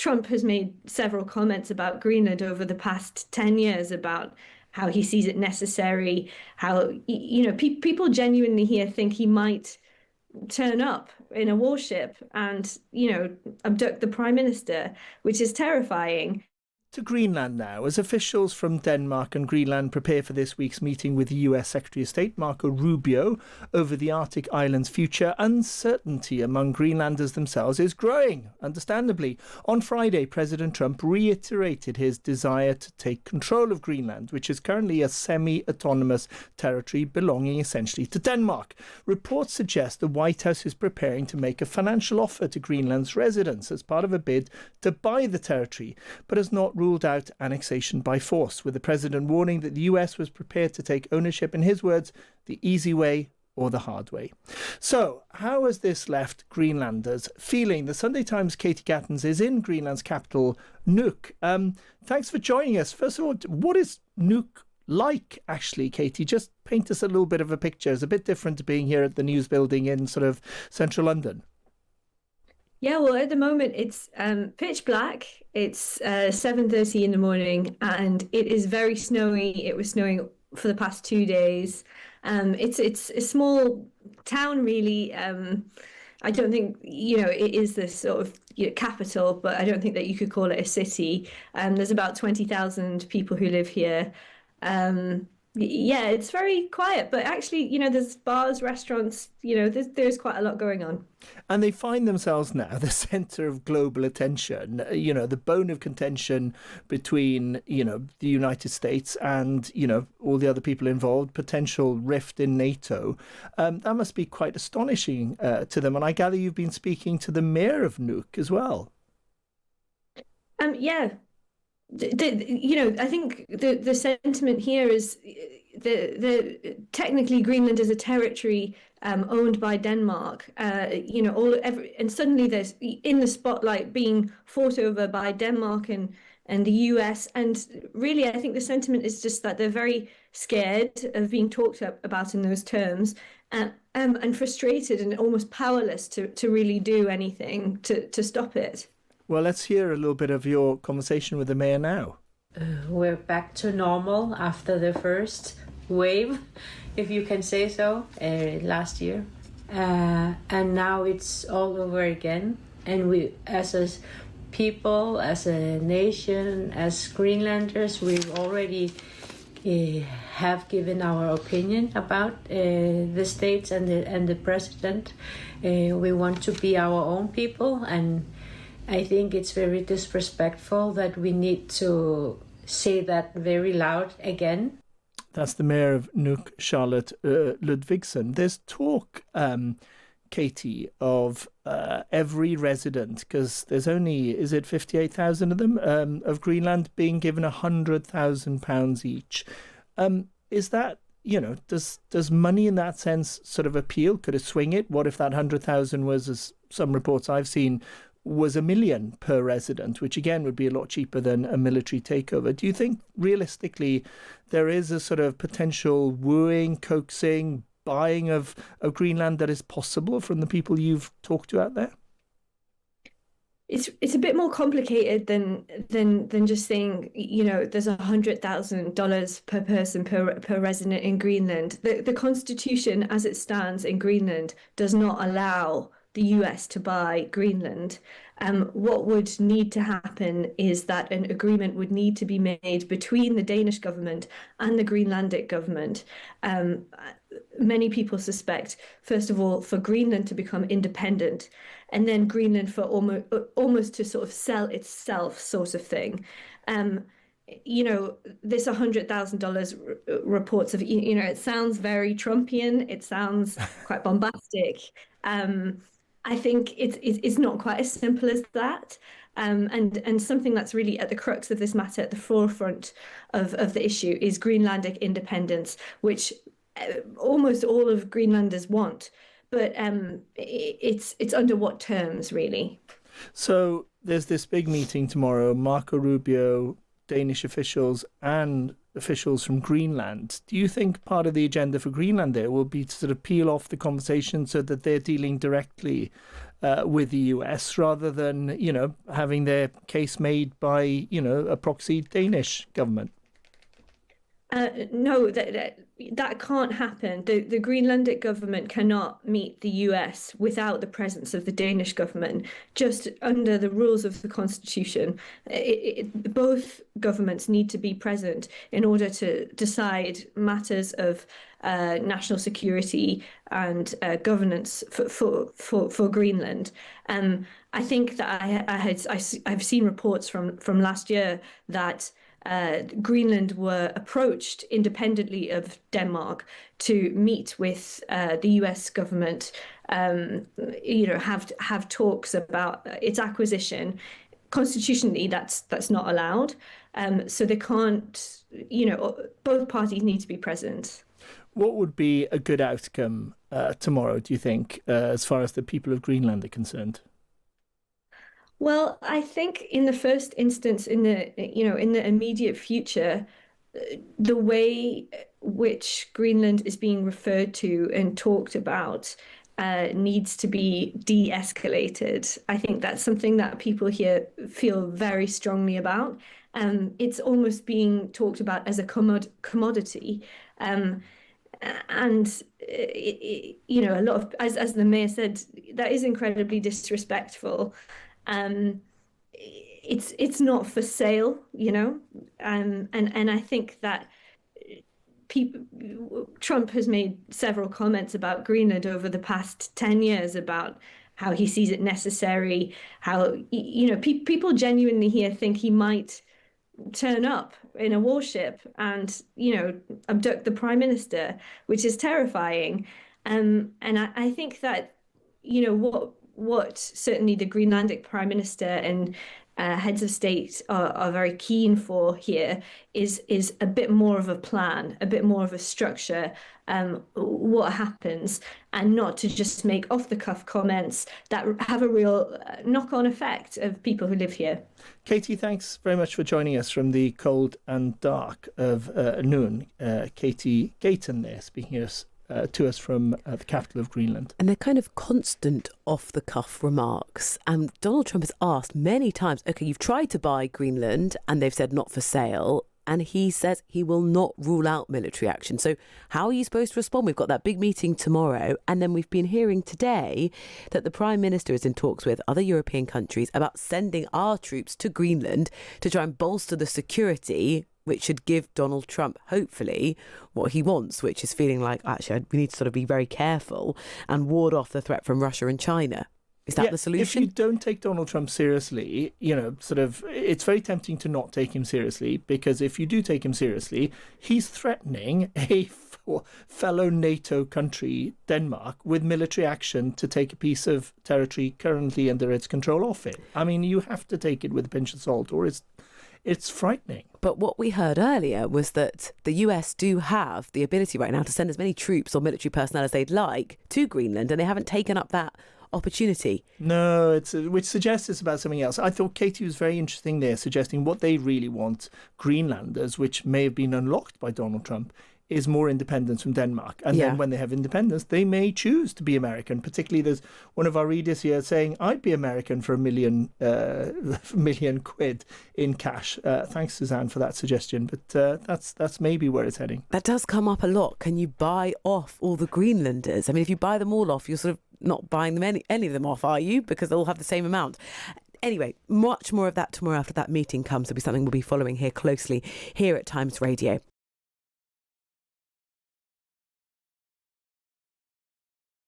Trump has made several comments about Greenland over the past 10 years about how he sees it necessary, how, people genuinely here think he might turn up in a warship and, abduct the prime minister, which is terrifying. To Greenland now, as officials from Denmark and Greenland prepare for this week's meeting with the US Secretary of State Marco Rubio over the Arctic island's future, uncertainty among Greenlanders themselves is growing, understandably. On Friday, President Trump reiterated his desire to take control of Greenland, which is currently a semi-autonomous territory belonging essentially to Denmark. Reports suggest the White House is preparing to make a financial offer to Greenland's residents as part of a bid to buy the territory, but has not ruled out annexation by force, with the president warning that the US was prepared to take ownership, in his words, the easy way or the hard way. So, how has this left Greenlanders feeling? The Sunday Times' Katie Gatens is in Greenland's capital, Nuuk. Thanks for joining us. First of all, what is Nuuk like, actually, Katie? Just paint us a little bit of a picture. It's a bit different to being here at the news building in sort of central London. Yeah, well, at the moment it's pitch black. It's 7:30 in the morning, and it is very snowy. It was snowing for the past 2 days. It's a small town, really. I don't think it is the sort of capital, but I don't think that you could call it a city. There's about 20,000 people who live here. Yeah, it's very quiet, but actually, there's bars, restaurants, there's quite a lot going on. And they find themselves now the centre of global attention, the bone of contention between, the United States and, all the other people involved, potential rift in NATO. That must be quite astonishing to them. And I gather you've been speaking to the mayor of Nuuk as well. Yeah. I think the sentiment here is the technically Greenland is a territory owned by Denmark. And suddenly there's in the spotlight being fought over by Denmark and the US. And really, I think the sentiment is just that they're very scared of being talked about in those terms, and frustrated and almost powerless to really do anything to stop it. Well, let's hear a little bit of your conversation with the mayor now. We're back to normal after the first wave, if you can say so, last year. And now it's all over again. And we, as a people, as a nation, as Greenlanders, we've already have given our opinion about the states and the president. We want to be our own people, and I think it's very disrespectful that we need to say that very loud again. That's the mayor of Nuuk, Charlotte Ludvigsen. There's talk, Katie, of every resident, because there's only, is it 58,000 of them, of Greenland being given £100,000 each. Is that, does money in that sense sort of appeal? Could it swing it? What if that 100,000 was, as some reports I've seen, was $1 million per resident, which again would be a lot cheaper than a military takeover? Do you think realistically there is a sort of potential wooing, coaxing, buying of Greenland that is possible from the people you've talked to out there? It's a bit more complicated than just saying, there's $100,000 per person per resident in Greenland. The constitution as it stands in Greenland does not allow the US to buy Greenland. What would need to happen is that an agreement would need to be made between the Danish government and the Greenlandic government. Many people suspect, first of all, for Greenland to become independent, and then Greenland for almost to sort of sell itself, sort of thing. This $100,000 reports of, it sounds very Trumpian. It sounds quite bombastic. I think it's not quite as simple as that. And something that's really at the crux of this matter, at the forefront of the issue, is Greenlandic independence, which almost all of Greenlanders want. But it's under what terms, really? So there's this big meeting tomorrow. Marco Rubio, Danish officials, and officials from Greenland. Do you think part of the agenda for Greenland there will be to sort of peel off the conversation so that they're dealing directly with the US rather than, having their case made by, a proxy Danish government? No, that can't happen. The Greenlandic government cannot meet the US without the presence of the Danish government, just under the rules of the constitution. Both governments need to be present in order to decide matters of national security and governance for Greenland. I think that I've seen reports from last year that Greenland were approached independently of Denmark to meet with the US government, have talks about its acquisition. Constitutionally, that's not allowed. So they can't, both parties need to be present. What would be a good outcome tomorrow, do you think, as far as the people of Greenland are concerned? Well, I think in the first instance, in the immediate future, the way which Greenland is being referred to and talked about needs to be de-escalated. I think that's something that people here feel very strongly about. It's almost being talked about as a commodity. And a lot of, as the mayor said, that is incredibly disrespectful. It's not for sale, and I think that Trump has made several comments about Greenland over the past 10 years about how he sees it necessary, how people genuinely here think he might turn up in a warship and abduct the prime minister, which is terrifying. And I think that what certainly the Greenlandic Prime Minister and heads of state are very keen for here is a bit more of a plan, a bit more of a structure, what happens, and not to just make off-the-cuff comments that have a real knock-on effect of people who live here. Katie, thanks very much for joining us from the cold and dark of Nuuk. Katie Gatens there, speaking to us from the capital of Greenland. And they're kind of constant off-the-cuff remarks. And Donald Trump has asked many times, OK, you've tried to buy Greenland and they've said not for sale. And he says he will not rule out military action. So how are you supposed to respond? We've got that big meeting tomorrow. And then we've been hearing today that the Prime Minister is in talks with other European countries about sending our troops to Greenland to try and bolster the security, which should give Donald Trump, hopefully, what he wants, which is feeling like, actually, we need to sort of be very careful and ward off the threat from Russia and China. Is that the solution? If you don't take Donald Trump seriously, it's very tempting to not take him seriously, because if you do take him seriously, he's threatening a fellow NATO country, Denmark, with military action to take a piece of territory currently under its control off it. I mean, you have to take it with a pinch of salt, or it's frightening. But what we heard earlier was that the US do have the ability right now to send as many troops or military personnel as they'd like to Greenland, and they haven't taken up that opportunity. No, which suggests it's about something else. I thought Katie was very interesting there, suggesting what they really want, Greenlanders, which may have been unlocked by Donald Trump, is more independence from Denmark. And then when they have independence, they may choose to be American. Particularly, there's one of our readers here saying, I'd be American for $1 million quid in cash. Thanks, Suzanne, for that suggestion. But that's maybe where it's heading. That does come up a lot. Can you buy off all the Greenlanders? I mean, if you buy them all off, you're sort of not buying them any of them off, are you? Because they'll all have the same amount. Anyway, much more of that tomorrow after that meeting comes. There'll be something we'll be following here closely here at Times Radio.